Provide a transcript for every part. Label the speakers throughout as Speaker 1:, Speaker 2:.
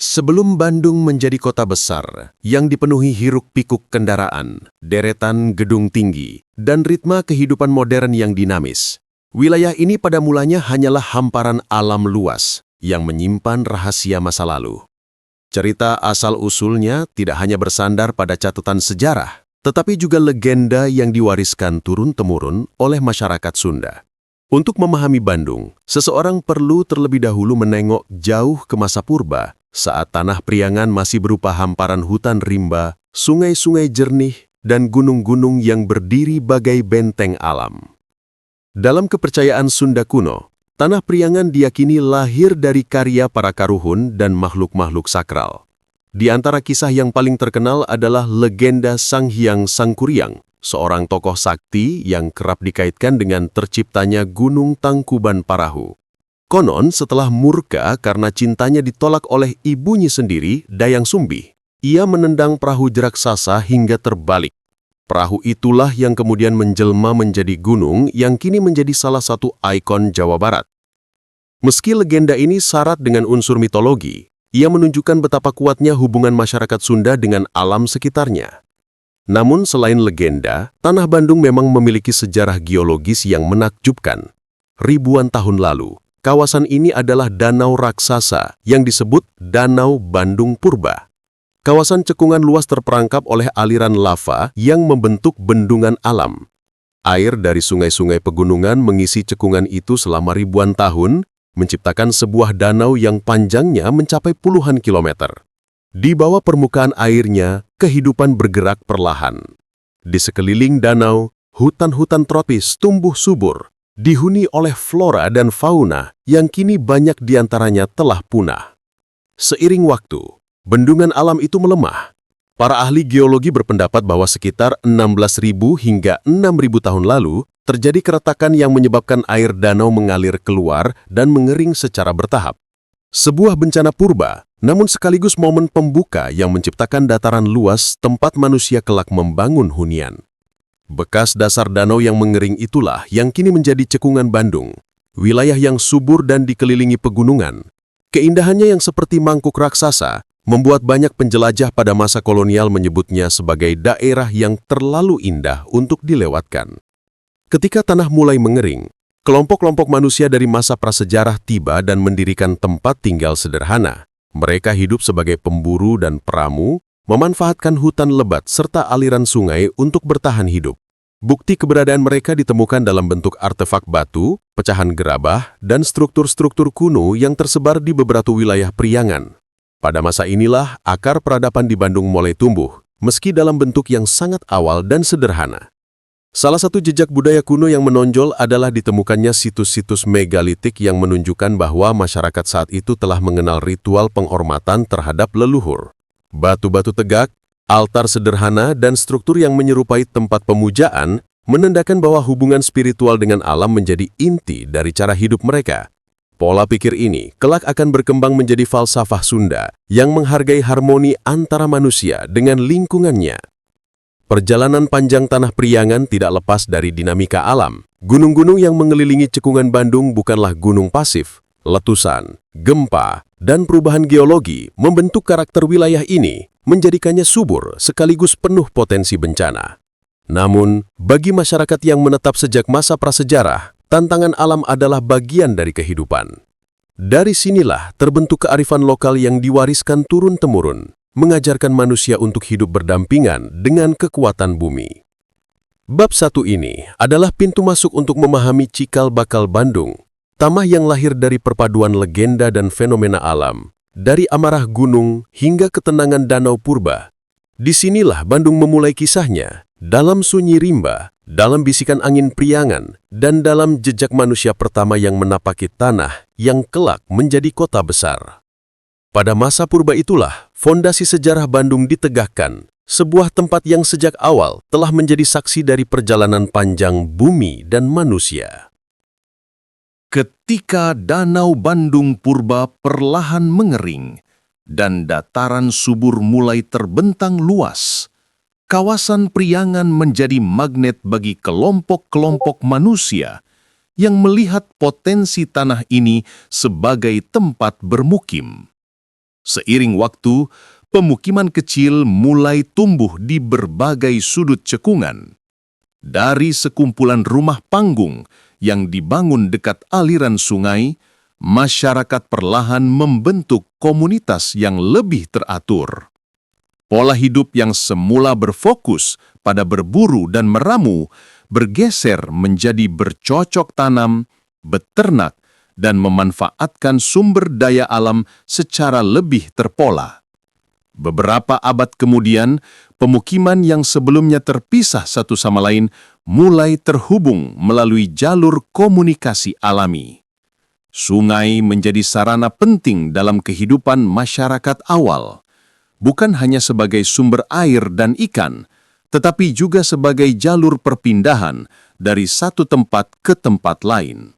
Speaker 1: Sebelum Bandung menjadi kota besar yang dipenuhi hiruk-pikuk kendaraan, deretan gedung tinggi, dan ritme kehidupan modern yang dinamis, wilayah ini pada mulanya hanyalah hamparan alam luas yang menyimpan rahasia masa lalu. Cerita asal-usulnya tidak hanya bersandar pada catatan sejarah, tetapi juga legenda yang diwariskan turun-temurun oleh masyarakat Sunda. Untuk memahami Bandung, seseorang perlu terlebih dahulu menengok jauh ke masa purba, saat tanah Priangan masih berupa hamparan hutan rimba, sungai-sungai jernih, dan gunung-gunung yang berdiri bagai benteng alam. Dalam kepercayaan Sunda kuno, tanah Priangan diyakini lahir dari karya para karuhun dan makhluk-makhluk sakral. Di antara kisah yang paling terkenal adalah legenda Sang Hyang Sangkuriang, seorang tokoh sakti yang kerap dikaitkan dengan terciptanya Gunung Tangkuban Parahu. Konon setelah murka karena cintanya ditolak oleh ibunya sendiri, Dayang Sumbi, ia menendang perahu raksasa hingga terbalik. Perahu itulah yang kemudian menjelma menjadi gunung yang kini menjadi salah satu ikon Jawa Barat. Meski legenda ini syarat dengan unsur mitologi, ia menunjukkan betapa kuatnya hubungan masyarakat Sunda dengan alam sekitarnya. Namun selain legenda, Tanah Bandung memang memiliki sejarah geologis yang menakjubkan. Ribuan tahun lalu, kawasan ini adalah danau raksasa yang disebut Danau Bandung Purba. Kawasan cekungan luas terperangkap oleh aliran lava yang membentuk bendungan alam. Air dari sungai-sungai pegunungan mengisi cekungan itu selama ribuan tahun, menciptakan sebuah danau yang panjangnya mencapai puluhan kilometer. Di bawah permukaan airnya, kehidupan bergerak perlahan. Di sekeliling danau, hutan-hutan tropis tumbuh subur, dihuni oleh flora dan fauna yang kini banyak diantaranya telah punah. Seiring waktu, bendungan alam itu melemah. Para ahli geologi berpendapat bahwa sekitar 16.000 hingga 6.000 tahun lalu, terjadi keretakan yang menyebabkan air danau mengalir keluar dan mengering secara bertahap. Sebuah bencana purba, namun sekaligus momen pembuka yang menciptakan dataran luas tempat manusia kelak membangun hunian. Bekas dasar danau yang mengering itulah yang kini menjadi cekungan Bandung, wilayah yang subur dan dikelilingi pegunungan. Keindahannya yang seperti mangkuk raksasa membuat banyak penjelajah pada masa kolonial menyebutnya sebagai daerah yang terlalu indah untuk dilewatkan. Ketika tanah mulai mengering, kelompok-kelompok manusia dari masa prasejarah tiba dan mendirikan tempat tinggal sederhana. Mereka hidup sebagai pemburu dan peramu, memanfaatkan hutan lebat serta aliran sungai untuk bertahan hidup. Bukti keberadaan mereka ditemukan dalam bentuk artefak batu, pecahan gerabah, dan struktur-struktur kuno yang tersebar di beberapa wilayah Priangan. Pada masa inilah, akar peradaban di Bandung mulai tumbuh, meski dalam bentuk yang sangat awal dan sederhana. Salah satu jejak budaya kuno yang menonjol adalah ditemukannya situs-situs megalitik yang menunjukkan bahwa masyarakat saat itu telah mengenal ritual penghormatan terhadap leluhur. Batu-batu tegak, altar sederhana, dan struktur yang menyerupai tempat pemujaan menandakan bahwa hubungan spiritual dengan alam menjadi inti dari cara hidup mereka. Pola pikir ini kelak akan berkembang menjadi falsafah Sunda yang menghargai harmoni antara manusia dengan lingkungannya. Perjalanan panjang tanah Priangan tidak lepas dari dinamika alam. Gunung-gunung yang mengelilingi cekungan Bandung bukanlah gunung pasif. Letusan, gempa, dan perubahan geologi membentuk karakter wilayah ini, menjadikannya subur sekaligus penuh potensi bencana. Namun, bagi masyarakat yang menetap sejak masa prasejarah, tantangan alam adalah bagian dari kehidupan. Dari sinilah terbentuk kearifan lokal yang diwariskan turun-temurun, mengajarkan manusia untuk hidup berdampingan dengan kekuatan bumi. Bab 1 ini adalah pintu masuk untuk memahami cikal bakal Bandung, tanah yang lahir dari perpaduan legenda dan fenomena alam, dari amarah gunung hingga ketenangan danau purba. Disinilah Bandung memulai kisahnya, dalam sunyi rimba, dalam bisikan angin Priangan, dan dalam jejak manusia pertama yang menapaki tanah yang kelak menjadi kota besar. Pada masa purba itulah, fondasi sejarah Bandung ditegakkan, sebuah tempat yang sejak awal telah menjadi saksi dari perjalanan panjang bumi dan manusia.
Speaker 2: Ketika Danau Bandung Purba perlahan mengering dan dataran subur mulai terbentang luas, kawasan Priangan menjadi magnet bagi kelompok-kelompok manusia yang melihat potensi tanah ini sebagai tempat bermukim. Seiring waktu, pemukiman kecil mulai tumbuh di berbagai sudut cekungan. Dari sekumpulan rumah panggung yang dibangun dekat aliran sungai, masyarakat perlahan membentuk komunitas yang lebih teratur. Pola hidup yang semula berfokus pada berburu dan meramu bergeser menjadi bercocok tanam, beternak, dan memanfaatkan sumber daya alam secara lebih terpola. Beberapa abad kemudian, pemukiman yang sebelumnya terpisah satu sama lain mulai terhubung melalui jalur komunikasi alami. Sungai menjadi sarana penting dalam kehidupan masyarakat awal, bukan hanya sebagai sumber air dan ikan, tetapi juga sebagai jalur perpindahan dari satu tempat ke tempat lain.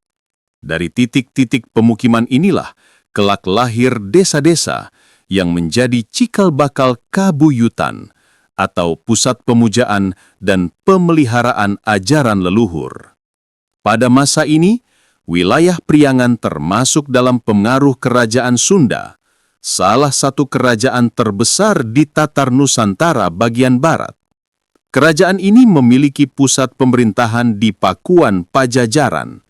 Speaker 2: Dari titik-titik pemukiman inilah kelak lahir desa-desa yang menjadi cikal bakal kabuyutan atau pusat pemujaan dan pemeliharaan ajaran leluhur. Pada masa ini, wilayah Priangan termasuk dalam pengaruh Kerajaan Sunda, salah satu kerajaan terbesar di Tatar Nusantara bagian barat. Kerajaan ini memiliki pusat pemerintahan di Pakuan Pajajaran,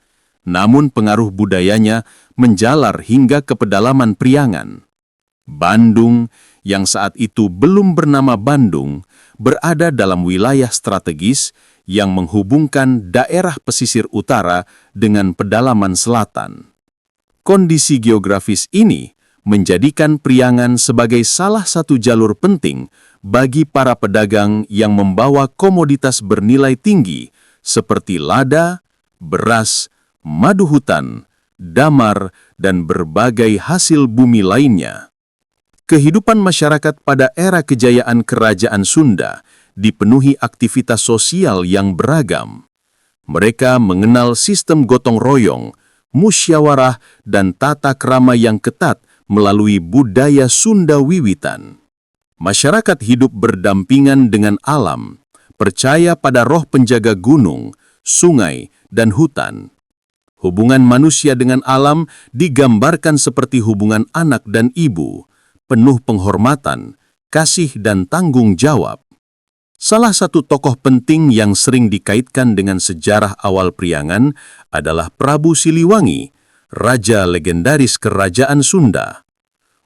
Speaker 2: namun pengaruh budayanya menjalar hingga ke pedalaman Priangan. Bandung, yang saat itu belum bernama Bandung, berada dalam wilayah strategis yang menghubungkan daerah pesisir utara dengan pedalaman selatan. Kondisi geografis ini menjadikan Priangan sebagai salah satu jalur penting bagi para pedagang yang membawa komoditas bernilai tinggi seperti lada, beras, madu hutan, damar, dan berbagai hasil bumi lainnya. Kehidupan masyarakat pada era kejayaan Kerajaan Sunda dipenuhi aktivitas sosial yang beragam. Mereka mengenal sistem gotong royong, musyawarah, dan tata krama yang ketat melalui budaya Sunda wiwitan. Masyarakat hidup berdampingan dengan alam, percaya pada roh penjaga gunung, sungai, dan hutan. Hubungan manusia dengan alam digambarkan seperti hubungan anak dan ibu, penuh penghormatan, kasih, dan tanggung jawab. Salah satu tokoh penting yang sering dikaitkan dengan sejarah awal Priangan adalah Prabu Siliwangi, raja legendaris Kerajaan Sunda.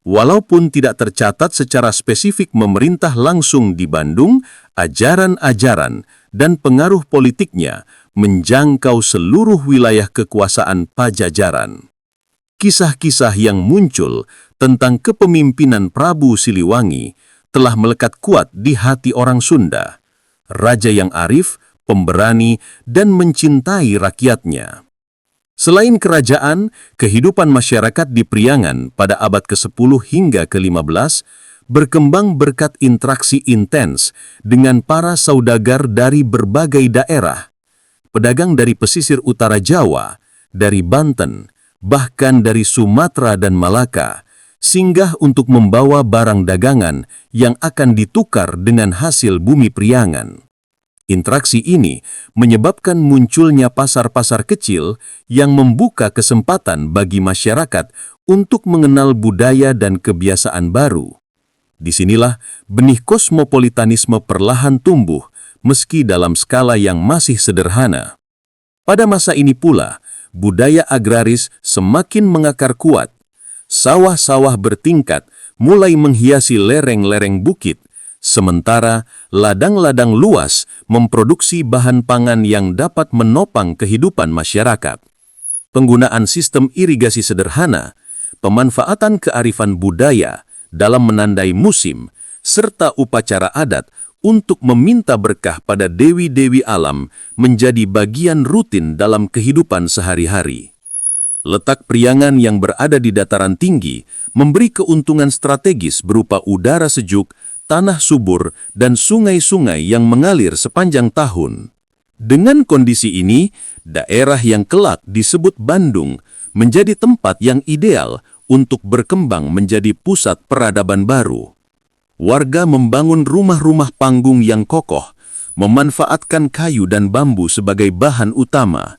Speaker 2: Walaupun tidak tercatat secara spesifik memerintah langsung di Bandung, ajaran-ajaran dan pengaruh politiknya menjangkau seluruh wilayah kekuasaan Pajajaran. Kisah-kisah yang muncul tentang kepemimpinan Prabu Siliwangi telah melekat kuat di hati orang Sunda, raja yang arif, pemberani, dan mencintai rakyatnya. Selain kerajaan, kehidupan masyarakat di Priangan pada abad ke-10 hingga ke-15 berkembang berkat interaksi intens dengan para saudagar dari berbagai daerah, pedagang dari pesisir utara Jawa, dari Banten, bahkan dari Sumatera dan Malaka, singgah untuk membawa barang dagangan yang akan ditukar dengan hasil bumi Priangan. Interaksi ini menyebabkan munculnya pasar-pasar kecil yang membuka kesempatan bagi masyarakat untuk mengenal budaya dan kebiasaan baru. Disinilah benih kosmopolitanisme perlahan tumbuh, meski dalam skala yang masih sederhana. Pada masa ini pula, budaya agraris semakin mengakar kuat. Sawah-sawah bertingkat mulai menghiasi lereng-lereng bukit, sementara ladang-ladang luas memproduksi bahan pangan yang dapat menopang kehidupan masyarakat. Penggunaan sistem irigasi sederhana, pemanfaatan kearifan budaya dalam menandai musim, serta upacara adat untuk meminta berkah pada dewi-dewi alam menjadi bagian rutin dalam kehidupan sehari-hari. Letak Priangan yang berada di dataran tinggi memberi keuntungan strategis berupa udara sejuk, tanah subur, dan sungai-sungai yang mengalir sepanjang tahun. Dengan kondisi ini, daerah yang kelak disebut Bandung menjadi tempat yang ideal untuk berkembang menjadi pusat peradaban baru. Warga membangun rumah-rumah panggung yang kokoh, memanfaatkan kayu dan bambu sebagai bahan utama.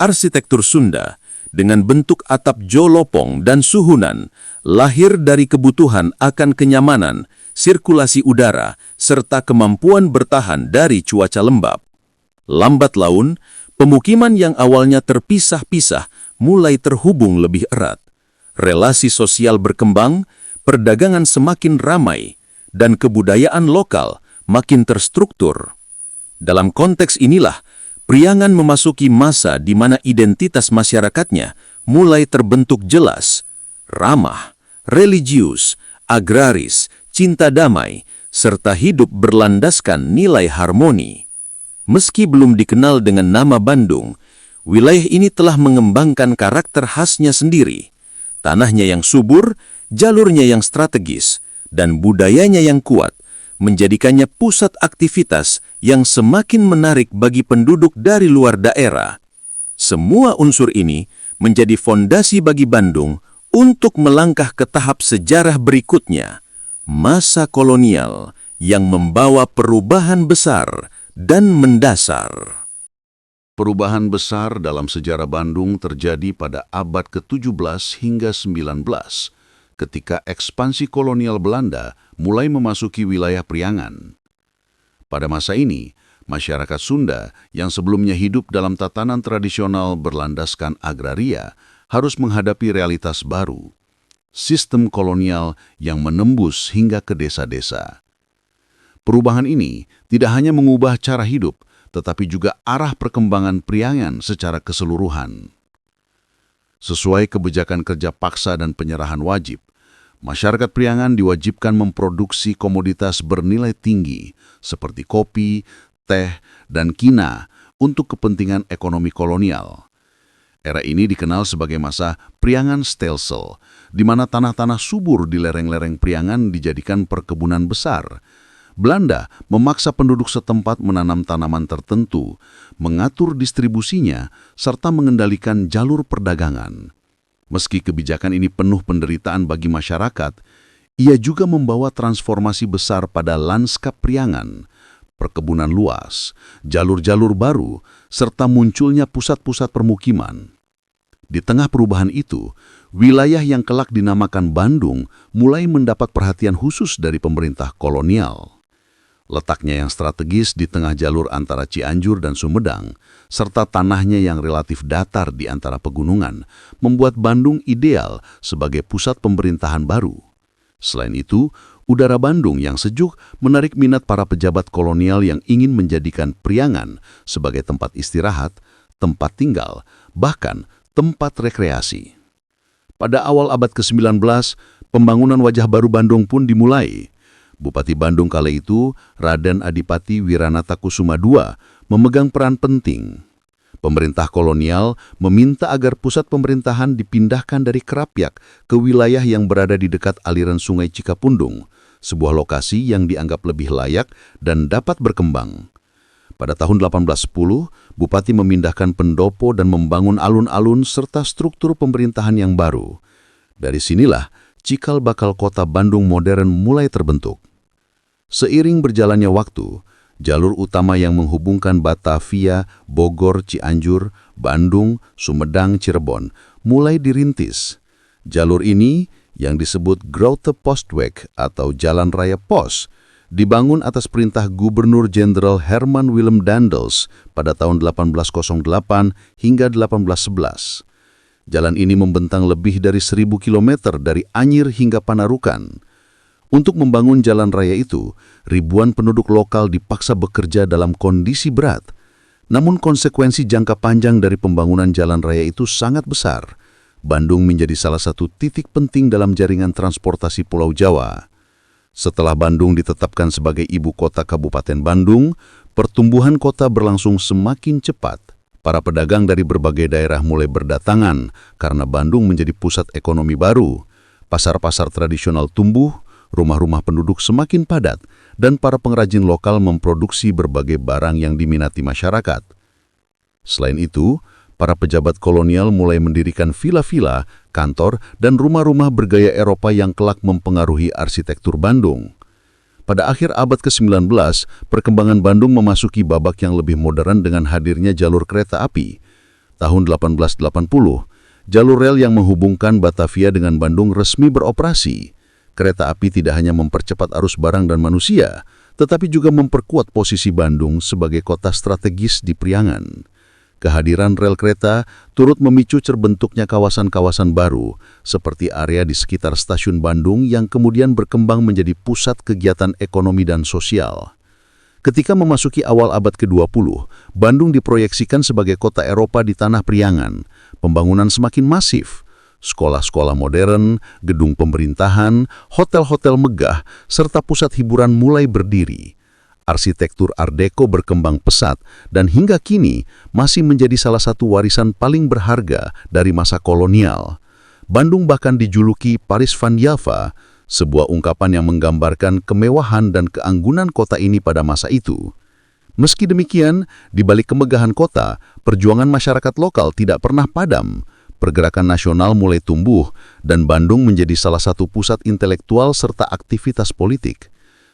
Speaker 2: Arsitektur Sunda, dengan bentuk atap jolopong dan suhunan, lahir dari kebutuhan akan kenyamanan, sirkulasi udara, serta kemampuan bertahan dari cuaca lembab. Lambat laun, pemukiman yang awalnya terpisah-pisah mulai terhubung lebih erat. Relasi sosial berkembang, perdagangan semakin ramai, dan kebudayaan lokal makin terstruktur. Dalam konteks inilah, Priangan memasuki masa di mana identitas masyarakatnya mulai terbentuk jelas, ramah, religius, agraris, cinta damai, serta hidup berlandaskan nilai harmoni. Meski belum dikenal dengan nama Bandung, wilayah ini telah mengembangkan karakter khasnya sendiri. Tanahnya yang subur, jalurnya yang strategis, dan budayanya yang kuat, menjadikannya pusat aktivitas yang semakin menarik bagi penduduk dari luar daerah. Semua unsur ini menjadi fondasi bagi Bandung untuk melangkah ke tahap sejarah berikutnya, masa kolonial yang membawa perubahan besar dan mendasar.
Speaker 3: Perubahan besar dalam sejarah Bandung terjadi pada abad ke-17 hingga 19, ketika ekspansi kolonial Belanda mulai memasuki wilayah Priangan. Pada masa ini, masyarakat Sunda yang sebelumnya hidup dalam tatanan tradisional berlandaskan agraria harus menghadapi realitas baru, sistem kolonial yang menembus hingga ke desa-desa. Perubahan ini tidak hanya mengubah cara hidup, tetapi juga arah perkembangan Priangan secara keseluruhan. Sesuai kebijakan kerja paksa dan penyerahan wajib, masyarakat Priangan diwajibkan memproduksi komoditas bernilai tinggi seperti kopi, teh, dan kina untuk kepentingan ekonomi kolonial. Era ini dikenal sebagai masa Priangan Stelsel, di mana tanah-tanah subur di lereng-lereng Priangan dijadikan perkebunan besar. Belanda memaksa penduduk setempat menanam tanaman tertentu, mengatur distribusinya, serta mengendalikan jalur perdagangan. Meski kebijakan ini penuh penderitaan bagi masyarakat, ia juga membawa transformasi besar pada lanskap Priangan, perkebunan luas, jalur-jalur baru, serta munculnya pusat-pusat permukiman. Di tengah perubahan itu, wilayah yang kelak dinamakan Bandung mulai mendapat perhatian khusus dari pemerintah kolonial. Letaknya yang strategis di tengah jalur antara Cianjur dan Sumedang, serta tanahnya yang relatif datar di antara pegunungan, membuat Bandung ideal sebagai pusat pemerintahan baru. Selain itu, udara Bandung yang sejuk menarik minat para pejabat kolonial yang ingin menjadikan Priangan sebagai tempat istirahat, tempat tinggal, bahkan tempat rekreasi. Pada awal abad ke-19, pembangunan wajah baru Bandung pun dimulai. Bupati Bandung kala itu, Raden Adipati Wiranata Kusuma II, memegang peran penting. Pemerintah kolonial meminta agar pusat pemerintahan dipindahkan dari Krapyak ke wilayah yang berada di dekat aliran Sungai Cikapundung, sebuah lokasi yang dianggap lebih layak dan dapat berkembang. Pada tahun 1810, Bupati memindahkan pendopo dan membangun alun-alun serta struktur pemerintahan yang baru. Dari sinilah, cikal bakal kota Bandung modern mulai terbentuk. Seiring berjalannya waktu, jalur utama yang menghubungkan Batavia, Bogor, Cianjur, Bandung, Sumedang, Cirebon mulai dirintis. Jalur ini, yang disebut Grote Postweg atau Jalan Raya Pos, dibangun atas perintah Gubernur Jenderal Herman Willem Daendels pada tahun 1808 hingga 1811. Jalan ini membentang lebih dari 1.000 km dari Anyir hingga Panarukan. Untuk membangun jalan raya itu, ribuan penduduk lokal dipaksa bekerja dalam kondisi berat. Namun konsekuensi jangka panjang dari pembangunan jalan raya itu sangat besar. Bandung menjadi salah satu titik penting dalam jaringan transportasi Pulau Jawa. Setelah Bandung ditetapkan sebagai ibu kota Kabupaten Bandung, pertumbuhan kota berlangsung semakin cepat. Para pedagang dari berbagai daerah mulai berdatangan karena Bandung menjadi pusat ekonomi baru. Pasar-pasar tradisional tumbuh, rumah-rumah penduduk semakin padat, dan para pengrajin lokal memproduksi berbagai barang yang diminati masyarakat. Selain itu, para pejabat kolonial mulai mendirikan villa-villa, kantor, dan rumah-rumah bergaya Eropa yang kelak mempengaruhi arsitektur Bandung. Pada akhir abad ke-19, perkembangan Bandung memasuki babak yang lebih modern dengan hadirnya jalur kereta api. Tahun 1880, Jalur rel yang menghubungkan Batavia dengan Bandung resmi beroperasi. Kereta api tidak hanya mempercepat arus barang dan manusia, tetapi juga memperkuat posisi Bandung sebagai kota strategis di Priangan. Kehadiran rel kereta turut memicu terbentuknya kawasan-kawasan baru, seperti area di sekitar stasiun Bandung yang kemudian berkembang menjadi pusat kegiatan ekonomi dan sosial. Ketika memasuki awal abad ke-20, Bandung diproyeksikan sebagai kota Eropa di tanah Priangan. Pembangunan semakin masif. Sekolah-sekolah modern, gedung pemerintahan, hotel-hotel megah, serta pusat hiburan mulai berdiri. Arsitektur Art Deco berkembang pesat dan hingga kini masih menjadi salah satu warisan paling berharga dari masa kolonial. Bandung bahkan dijuluki Paris van Java, sebuah ungkapan yang menggambarkan kemewahan dan keanggunan kota ini pada masa itu. Meski demikian, di balik kemegahan kota, perjuangan masyarakat lokal tidak pernah padam. Pergerakan nasional mulai tumbuh, dan Bandung menjadi salah satu pusat intelektual serta aktivitas politik.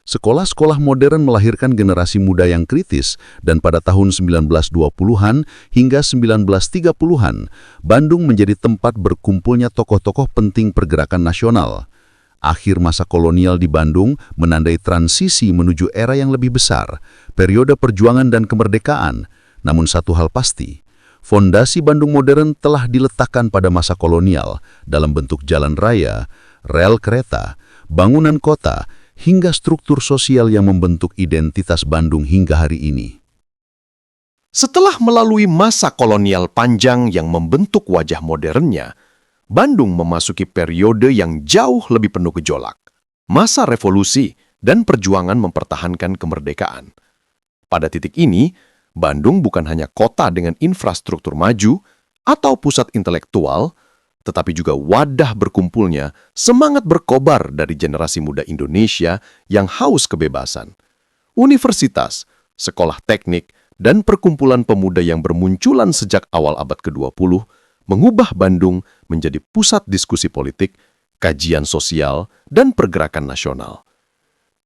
Speaker 3: Sekolah-sekolah modern melahirkan generasi muda yang kritis, dan pada tahun 1920-an hingga 1930-an, Bandung menjadi tempat berkumpulnya tokoh-tokoh penting pergerakan nasional. Akhir masa kolonial di Bandung menandai transisi menuju era yang lebih besar, periode perjuangan dan kemerdekaan. Namun satu hal pasti, fondasi Bandung modern telah diletakkan pada masa kolonial dalam bentuk jalan raya, rel kereta, bangunan kota, hingga struktur sosial yang membentuk identitas Bandung hingga hari ini.
Speaker 1: Setelah melalui masa kolonial panjang yang membentuk wajah modernnya, Bandung memasuki periode yang jauh lebih penuh gejolak, masa revolusi dan perjuangan mempertahankan kemerdekaan. Pada titik ini, Bandung bukan hanya kota dengan infrastruktur maju atau pusat intelektual, tetapi juga wadah berkumpulnya semangat berkobar dari generasi muda Indonesia yang haus kebebasan. Universitas, sekolah teknik, dan perkumpulan pemuda yang bermunculan sejak awal abad ke-20 mengubah Bandung menjadi pusat diskusi politik, kajian sosial, dan pergerakan nasional.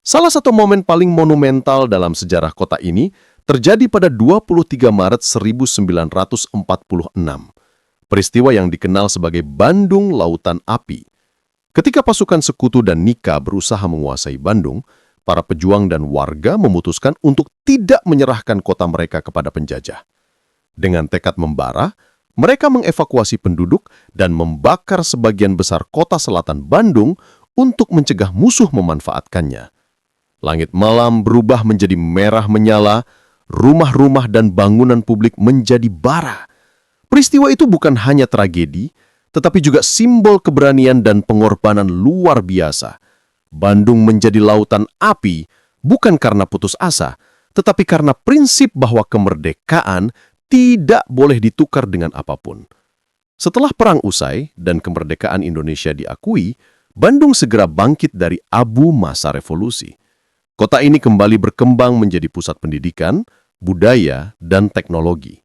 Speaker 1: Salah satu momen paling monumental dalam sejarah kota ini terjadi pada 23 Maret 1946. Peristiwa yang dikenal sebagai Bandung Lautan Api. Ketika pasukan Sekutu dan Nika berusaha menguasai Bandung, para pejuang dan warga memutuskan untuk tidak menyerahkan kota mereka kepada penjajah. Dengan tekad membara, mereka mengevakuasi penduduk dan membakar sebagian besar kota selatan Bandung untuk mencegah musuh memanfaatkannya. Langit malam berubah menjadi merah menyala, rumah-rumah dan bangunan publik menjadi bara. Peristiwa itu bukan hanya tragedi, tetapi juga simbol keberanian dan pengorbanan luar biasa. Bandung menjadi lautan api bukan karena putus asa, tetapi karena prinsip bahwa kemerdekaan tidak boleh ditukar dengan apapun. Setelah perang usai dan kemerdekaan Indonesia diakui, Bandung segera bangkit dari abu masa revolusi. Kota ini kembali berkembang menjadi pusat pendidikan, budaya, dan teknologi.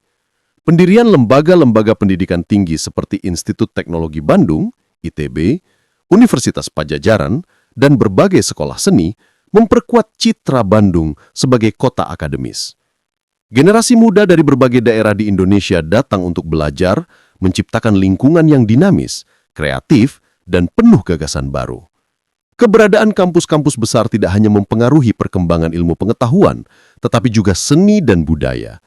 Speaker 1: Pendirian lembaga-lembaga pendidikan tinggi seperti Institut Teknologi Bandung, ITB, Universitas Padjadjaran, dan berbagai sekolah seni memperkuat citra Bandung sebagai kota akademis. Generasi muda dari berbagai daerah di Indonesia datang untuk belajar, menciptakan lingkungan yang dinamis, kreatif, dan penuh gagasan baru. Keberadaan kampus-kampus besar tidak hanya mempengaruhi perkembangan ilmu pengetahuan, tetapi juga seni dan budaya.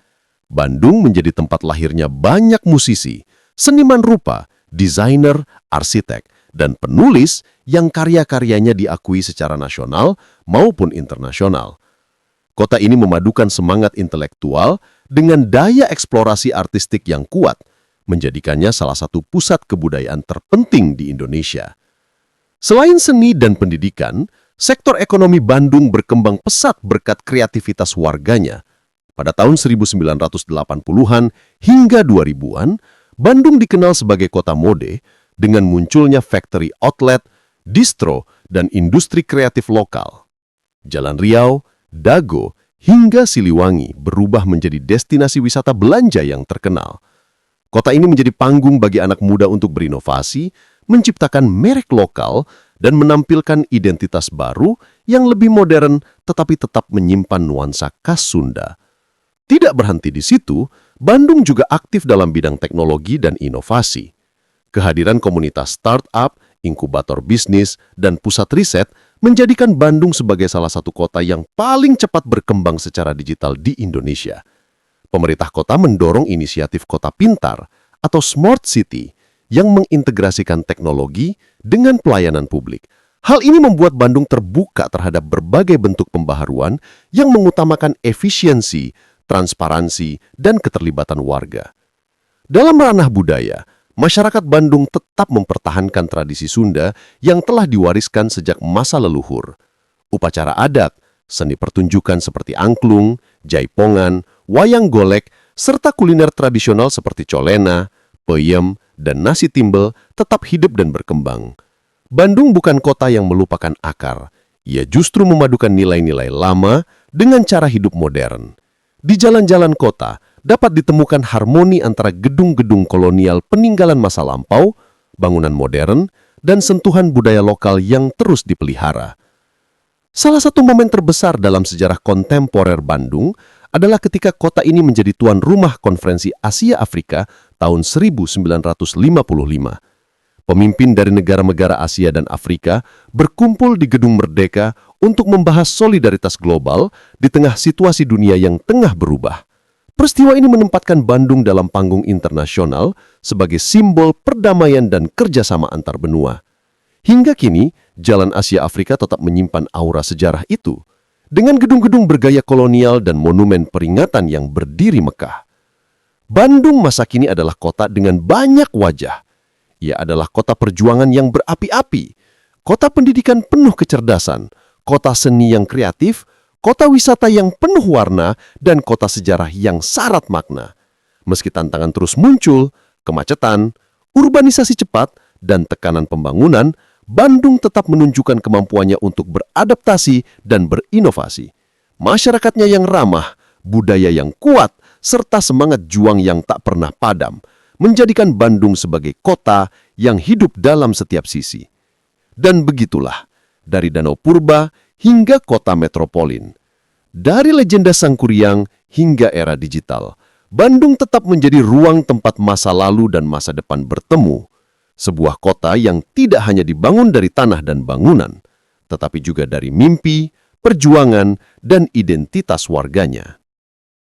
Speaker 1: Bandung menjadi tempat lahirnya banyak musisi, seniman rupa, desainer, arsitek, dan penulis yang karya-karyanya diakui secara nasional maupun internasional. Kota ini memadukan semangat intelektual dengan daya eksplorasi artistik yang kuat, menjadikannya salah satu pusat kebudayaan terpenting di Indonesia. Selain seni dan pendidikan, sektor ekonomi Bandung berkembang pesat berkat kreativitas warganya. Pada tahun 1980-an hingga 2000-an, Bandung dikenal sebagai kota mode dengan munculnya factory outlet, distro, dan industri kreatif lokal. Jalan Riau, Dago, hingga Siliwangi berubah menjadi destinasi wisata belanja yang terkenal. Kota ini menjadi panggung bagi anak muda untuk berinovasi, menciptakan merek lokal, dan menampilkan identitas baru yang lebih modern tetapi tetap menyimpan nuansa khas Sunda. Tidak berhenti di situ, Bandung juga aktif dalam bidang teknologi dan inovasi. Kehadiran komunitas startup, inkubator bisnis, dan pusat riset menjadikan Bandung sebagai salah satu kota yang paling cepat berkembang secara digital di Indonesia. Pemerintah kota mendorong inisiatif kota pintar atau smart city yang mengintegrasikan teknologi dengan pelayanan publik. Hal ini membuat Bandung terbuka terhadap berbagai bentuk pembaharuan yang mengutamakan efisiensi, transparansi, dan keterlibatan warga. Dalam ranah budaya, masyarakat Bandung tetap mempertahankan tradisi Sunda yang telah diwariskan sejak masa leluhur. Upacara adat, seni pertunjukan seperti angklung, jaipongan, wayang golek, serta kuliner tradisional seperti colena, peyem, dan nasi timbel tetap hidup dan berkembang. Bandung bukan kota yang melupakan akar. Ia justru memadukan nilai-nilai lama dengan cara hidup modern. Di jalan-jalan kota, dapat ditemukan harmoni antara gedung-gedung kolonial peninggalan masa lampau, bangunan modern, dan sentuhan budaya lokal yang terus dipelihara. Salah satu momen terbesar dalam sejarah kontemporer Bandung adalah ketika kota ini menjadi tuan rumah Konferensi Asia Afrika tahun 1955. Pemimpin dari negara-negara Asia dan Afrika berkumpul di Gedung Merdeka untuk membahas solidaritas global di tengah situasi dunia yang tengah berubah. Peristiwa ini menempatkan Bandung dalam panggung internasional sebagai simbol perdamaian dan kerjasama antar benua. Hingga kini, Jalan Asia Afrika tetap menyimpan aura sejarah itu, dengan gedung-gedung bergaya kolonial dan monumen peringatan yang berdiri megah. Bandung masa kini adalah kota dengan banyak wajah. Ia adalah kota perjuangan yang berapi-api, kota pendidikan penuh kecerdasan, kota seni yang kreatif, kota wisata yang penuh warna, dan kota sejarah yang syarat makna. Meski tantangan terus muncul, kemacetan, urbanisasi cepat, dan tekanan pembangunan, Bandung tetap menunjukkan kemampuannya untuk beradaptasi dan berinovasi. Masyarakatnya yang ramah, budaya yang kuat, serta semangat juang yang tak pernah padam, menjadikan Bandung sebagai kota yang hidup dalam setiap sisi. Dan begitulah, dari Danau Purba hingga kota metropolin. Dari legenda Sangkuriang hingga era digital, Bandung tetap menjadi ruang tempat masa lalu dan masa depan bertemu. Sebuah kota yang tidak hanya dibangun dari tanah dan bangunan, tetapi juga dari mimpi, perjuangan, dan identitas warganya.